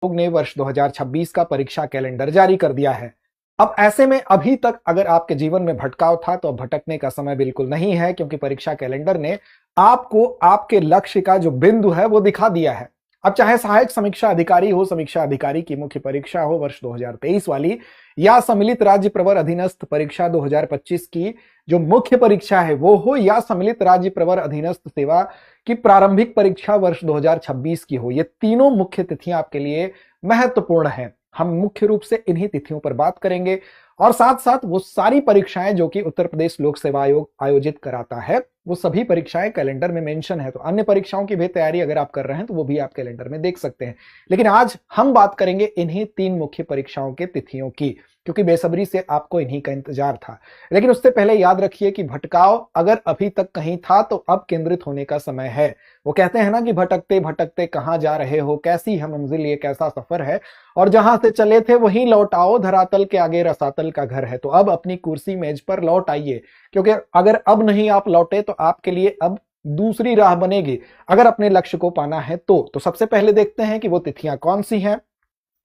आयोग ने वर्ष 2026 का परीक्षा कैलेंडर जारी कर दिया है। अब ऐसे में अभी तक अगर आपके जीवन में भटकाव था तो भटकने का समय बिल्कुल नहीं है, क्योंकि परीक्षा कैलेंडर ने आपको आपके लक्ष्य का जो बिंदु है वो दिखा दिया है। अब चाहे सहायक समीक्षा अधिकारी हो, समीक्षा अधिकारी की मुख्य परीक्षा हो वर्ष 2023 वाली, या सम्मिलित राज्य प्रवर अधीनस्थ परीक्षा 2025 की जो मुख्य परीक्षा है वो हो, या सम्मिलित राज्य प्रवर अधीनस्थ सेवा की प्रारंभिक परीक्षा वर्ष 2026 की हो, ये तीनों मुख्य तिथियां आपके लिए महत्वपूर्ण हैं। हम मुख्य रूप से इन्हीं तिथियों पर बात करेंगे और साथ साथ वो सारी परीक्षाएं जो कि उत्तर प्रदेश लोक सेवा आयोग आयोजित कराता है वो सभी परीक्षाएं कैलेंडर में मेंशन है। तो अन्य परीक्षाओं की भी तैयारी अगर आप कर रहे हैं तो वो भी आप कैलेंडर में देख सकते हैं। लेकिन आज हम बात करेंगे इन्हीं 3 मुख्य परीक्षाओं के तिथियों की, क्योंकि बेसब्री से आपको इन्हीं का इंतजार था। लेकिन उससे पहले याद रखिए कि भटकाव अगर अभी तक कहीं था तो अब केंद्रित होने का समय है। वो कहते हैं ना कि भटकते भटकते कहां जा रहे हो, कैसी है मंजिल, ये कैसा सफर है, और जहां से चले थे वहीं लौट आओ, धरातल के आगे रसातल का घर है। तो अब अपनी कुर्सी मेज पर लौट आइए, क्योंकि अगर अब नहीं आप लौटे तो आपके लिए अब दूसरी राह बनेगी अगर अपने लक्ष्य को पाना है तो सबसे पहले देखते हैं कि वो तिथियां कौन सी हैं।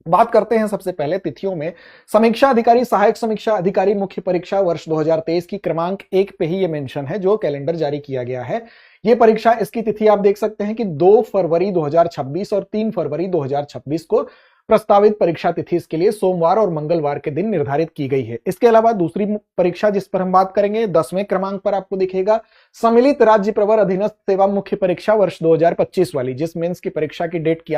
बात करते हैं सबसे पहले तिथियों में। समीक्षा अधिकारी, सहायक समीक्षा अधिकारी मुख्य परीक्षा वर्ष 2023 की क्रमांक 1 पे ही ये मेंशन है जो कैलेंडर जारी किया गया है। ये परीक्षा, इसकी तिथि आप देख सकते हैं कि 2 फरवरी 2026 और 3 फरवरी 2026 को प्रस्तावित परीक्षा तिथि इसके लिए सोमवार और मंगलवार के दिन निर्धारित की गई है। इसके अलावा दूसरी परीक्षा जिस पर हम बात करेंगे 10वें क्रमांक पर आपको दिखेगा सम्मिलित राज्य प्रवर अधीनस्थ सेवा मुख्य परीक्षा वर्ष 2025 वाली, जिस मेंस की परीक्षा की डेट की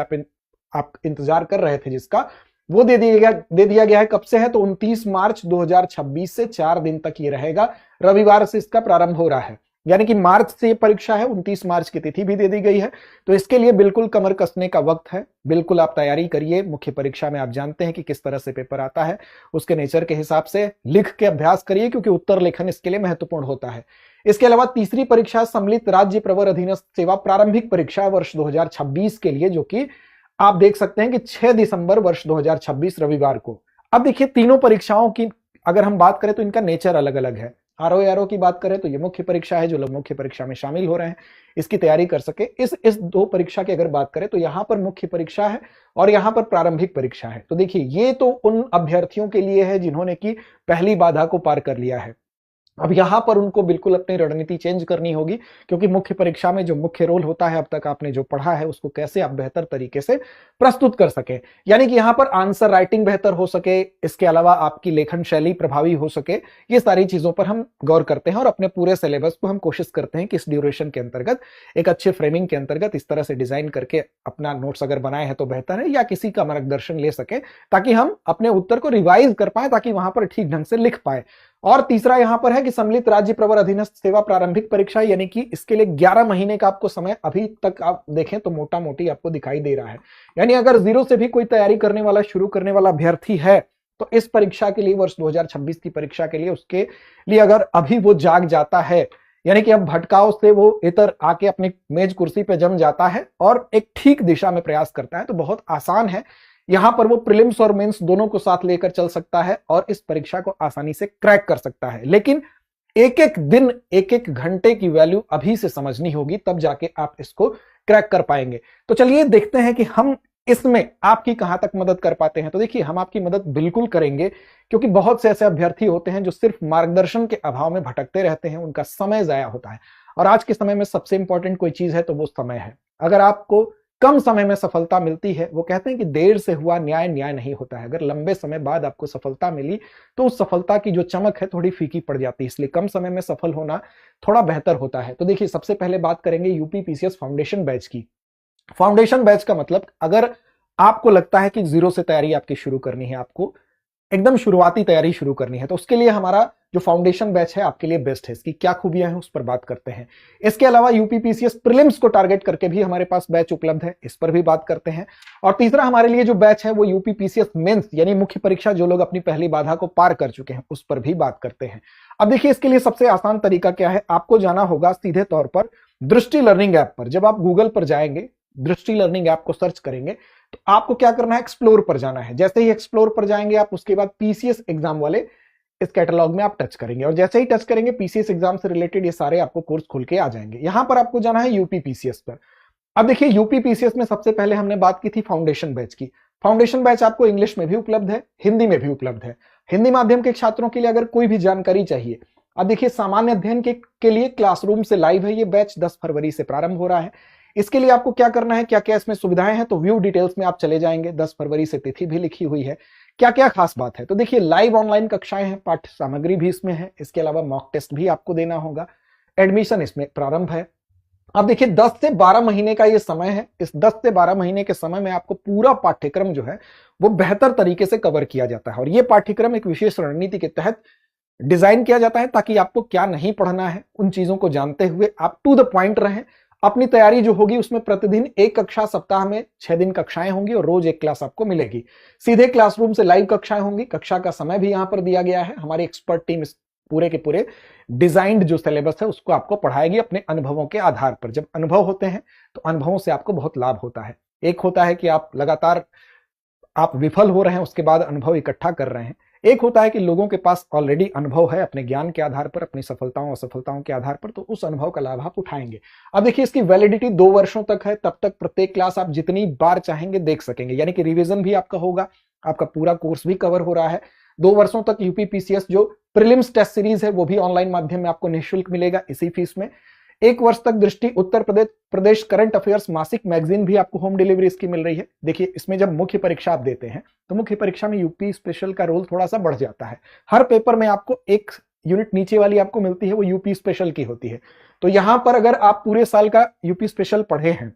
आप इंतजार कर रहे थे, जिसका वो दे दिया गया है। कब से है तो 29 मार्च 2026 से 4 दिन तक ये रहेगा। रविवार से इसका प्रारंभ हो रहा है, यानी कि मार्च से ये परीक्षा है। 29 मार्च की तिथि भी दे दी गई है, तो इसके लिए बिल्कुल कमर कसने का वक्त है। बिल्कुल आप तैयारी करिए। मुख्य परीक्षा में आप जानते हैं कि किस तरह से पेपर आता है, उसके नेचर के हिसाब से लिख के अभ्यास करिए, क्योंकि उत्तर लेखन इसके लिए महत्वपूर्ण होता है। इसके अलावा तीसरी परीक्षा सम्मिलित राज्य प्रवर अधीनस्थ सेवा प्रारंभिक परीक्षा वर्ष 2026 के लिए, जो कि आप देख सकते हैं कि 6 दिसंबर वर्ष 2026 रविवार को। अब देखिए, तीनों परीक्षाओं की अगर हम बात करें तो इनका नेचर अलग अलग है। आरओ की बात करें तो ये मुख्य परीक्षा है, जो लोग मुख्य परीक्षा में शामिल हो रहे हैं इसकी तैयारी कर सके। इस 2 परीक्षा की अगर बात करें तो यहां पर मुख्य परीक्षा है और यहां पर प्रारंभिक परीक्षा है। तो देखिए, ये तो उन अभ्यर्थियों के लिए है जिन्होंने की पहली बाधा को पार कर लिया है। अब यहां पर उनको बिल्कुल अपनी रणनीति चेंज करनी होगी, क्योंकि मुख्य परीक्षा में जो मुख्य रोल होता है, अब तक आपने जो पढ़ा है उसको कैसे आप बेहतर तरीके से प्रस्तुत कर सके, यानी कि यहां पर आंसर राइटिंग बेहतर हो सके, इसके अलावा आपकी लेखन शैली प्रभावी हो सके। ये सारी चीजों पर हम गौर करते हैं और अपने पूरे सिलेबस को हम कोशिश करते हैं कि इस ड्यूरेशन के अंतर्गत, एक अच्छे फ्रेमिंग के अंतर्गत इस तरह से डिजाइन करके अपना नोट्स अगर बनाए हैं तो बेहतर है, या किसी का मार्गदर्शन ले सके ताकि हम अपने उत्तर को रिवाइज कर पाए, ताकि वहां पर ठीक ढंग से लिख पाए। और तीसरा यहां पर है कि सम्मिलित राज्य प्रवर अधीनस्थ सेवा प्रारंभिक परीक्षा, यानी कि इसके लिए 11 महीने का आपको समय अभी तक आप देखें तो मोटा मोटी आपको दिखाई दे रहा है। यानी अगर 0 से भी कोई तैयारी करने वाला, शुरू करने वाला अभ्यर्थी है तो इस परीक्षा के लिए, वर्ष 2026 की परीक्षा के लिए, उसके लिए अगर अभी वो जाग जाता है, यानी कि अब भटकाव से वो इतर आके अपनी मेज कुर्सी पे जम जाता है और एक ठीक दिशा में प्रयास करता है, तो बहुत आसान है। यहां पर वो प्रीलिम्स और मेंस दोनों को साथ लेकर चल सकता है और इस परीक्षा को आसानी से क्रैक कर सकता है। लेकिन एक एक दिन, एक एक घंटे की वैल्यू अभी से समझनी होगी, तब जाके आप इसको क्रैक कर पाएंगे। तो चलिए देखते हैं कि हम इसमें आपकी कहां तक मदद कर पाते हैं। तो देखिए, हम आपकी मदद बिल्कुल करेंगे, क्योंकि बहुत से ऐसे अभ्यर्थी होते हैं जो सिर्फ मार्गदर्शन के अभाव में भटकते रहते हैं, उनका समय जाया होता है। और आज के समय में सबसे इंपॉर्टेंट कोई चीज है तो वो समय है। अगर आपको कम समय में सफलता मिलती है, वो कहते हैं कि देर से हुआ न्याय न्याय नहीं होता है। अगर लंबे समय बाद आपको सफलता मिली तो उस सफलता की जो चमक है थोड़ी फीकी पड़ जाती है, इसलिए कम समय में सफल होना थोड़ा बेहतर होता है। तो देखिए, सबसे पहले बात करेंगे यूपी पीसीएस फाउंडेशन बैच की। फाउंडेशन बैच का मतलब, अगर आपको लगता है कि 0 से तैयारी आपकी शुरू करनी है, आपको एकदम शुरुआती तैयारी शुरू करनी है, तो उसके लिए हमारा जो फाउंडेशन बैच है आपके लिए बेस्ट है। इसकी क्या खूबियां हैं उस पर बात करते हैं। इसके अलावा यूपीपीसीएस प्रीलिम्स को टारगेट करके भी हमारे पास बैच उपलब्ध है, इस पर भी बात करते हैं। और तीसरा हमारे लिए जो बैच है वो यूपीपीसीएस मेंस, यानी मुख्य परीक्षा, जो लोग अपनी पहली बाधा को पार कर चुके हैं, उस पर भी बात करते हैं। अब देखिए, इसके लिए सबसे आसान तरीका क्या है, आपको जाना होगा सीधे तौर पर दृष्टि लर्निंग ऐप पर। जब आप गूगल पर जाएंगे, दृष्टि लर्निंग ऐप को सर्च करेंगे, तो आपको क्या करना है, एक्सप्लोर पर जाना है। जैसे ही एक्सप्लोर पर जाएंगे आप, उसके बाद पीसीएस एग्जाम वाले इस कैटलॉग में आप टच करेंगे, और जैसे ही टच करेंगे पीसीएस एग्जाम से रिलेटेड ये सारे आपको कोर्स खुल के आ जाएंगे। यहां पर आपको जाना है यूपी पीसीएस पर। अब देखिए, यूपी पीसीएस में सबसे पहले हमने बात की थी फाउंडेशन बैच की। फाउंडेशन बैच आपको इंग्लिश में भी उपलब्ध है, हिंदी में भी उपलब्ध है। हिंदी माध्यम के छात्रों के लिए अगर कोई भी जानकारी चाहिए, अब देखिए सामान्य अध्ययन के लिए क्लासरूम से लाइव है ये बैच, 10 फरवरी से प्रारंभ हो रहा है। इसके लिए आपको क्या करना है, क्या क्या इसमें सुविधाएं हैं, तो व्यू डिटेल्स में आप चले जाएंगे। 10 फरवरी से तिथि भी लिखी हुई है, क्या क्या खास बात है। तो देखिए लाइव ऑनलाइन कक्षाएं हैं, पाठ्य सामग्री भी इसमें है, इसके अलावा मॉक टेस्ट भी आपको देना होगा। एडमिशन इसमें प्रारंभ है। अब देखिए 10 से 12 महीने का ये समय है। इस 10 से 12 महीने के समय में आपको पूरा पाठ्यक्रम जो है वो बेहतर तरीके से कवर किया जाता है, और ये पाठ्यक्रम एक विशेष रणनीति के तहत डिजाइन किया जाता है ताकि आपको क्या नहीं पढ़ना है उन चीजों को जानते हुए आप टू द पॉइंट रहें। अपनी तैयारी जो होगी उसमें प्रतिदिन एक कक्षा, सप्ताह में 6 दिन कक्षाएं होंगी और रोज एक क्लास आपको मिलेगी। सीधे क्लासरूम से लाइव कक्षाएं होंगी, कक्षा का समय भी यहां पर दिया गया है। हमारी एक्सपर्ट टीम इस पूरे के पूरे डिजाइंड जो सिलेबस है उसको आपको पढ़ाएगी अपने अनुभवों के आधार पर। जब अनुभव होते हैं तो अनुभवों से आपको बहुत लाभ होता है। एक होता है कि आप लगातार आप विफल हो रहे हैं, उसके बाद अनुभव इकट्ठा कर रहे हैं। एक होता है कि लोगों के पास ऑलरेडी अनुभव है अपने ज्ञान के आधार पर, अपनी सफलताओं असफलताओं के आधार पर, तो उस अनुभव का लाभ आप उठाएंगे। अब देखिए इसकी वैलिडिटी 2 वर्षों तक है, तब तक प्रत्येक क्लास आप जितनी बार चाहेंगे देख सकेंगे, यानी कि रिवीजन भी आपका होगा, आपका पूरा कोर्स भी कवर हो रहा है। 2 वर्षों तक यूपीपीसीएस जो प्रीलिम्स टेस्ट सीरीज है वो भी ऑनलाइन माध्यम में आपको निःशुल्क मिलेगा इसी फीस में। 1 वर्ष तक दृष्टि उत्तर प्रदेश करंट अफेयर्स मासिक मैगजीन भी आपको होम डिलीवरी इसकी मिल रही है। देखिए इसमें जब मुख्य परीक्षा आप देते हैं तो मुख्य परीक्षा में यूपी स्पेशल का रोल थोड़ा सा बढ़ जाता है। हर पेपर में आपको एक यूनिट नीचे वाली आपको मिलती है, वो यूपी स्पेशल की होती है। तो यहां पर अगर आप पूरे साल का यूपी स्पेशल पढ़े हैं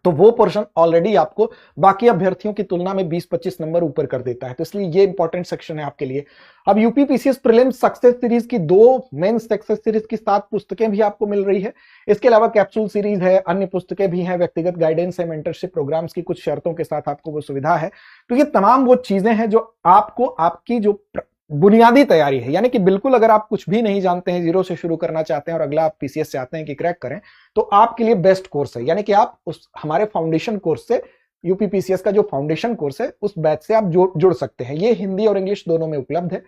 तो वो पोर्शन ऑलरेडी आपको बाकी अभ्यर्थियों की तुलना में 20-25 नंबर ऊपर कर देता है, तो इसलिए ये इंपॉर्टेंट सेक्शन है आपके लिए। अब यूपीपीसीएस प्रीलिम्स सक्सेस सीरीज की 2, मेंस सक्सेस सीरीज की 7 पुस्तकें भी आपको मिल रही है। इसके अलावा कैप्सूल सीरीज है, अन्य पुस्तकें भी हैं, व्यक्तिगत गाइडेंस है, मेंटरशिप प्रोग्राम्स की कुछ शर्तों के साथ आपको वो सुविधा है। तो ये तमाम वो चीजें हैं जो आपको आपकी जो बुनियादी तैयारी है, यानी कि बिल्कुल अगर आप कुछ भी नहीं जानते हैं, जीरो से शुरू करना चाहते हैं और अगला आप पीसीएस चाहते हैं कि क्रैक करें, तो आपके लिए बेस्ट कोर्स है। यानी कि आप उस हमारे फाउंडेशन कोर्स से, यूपीपीसीएस का जो फाउंडेशन कोर्स है उस बैच से आप जुड़ सकते हैं। ये हिंदी और इंग्लिश दोनों में उपलब्ध है।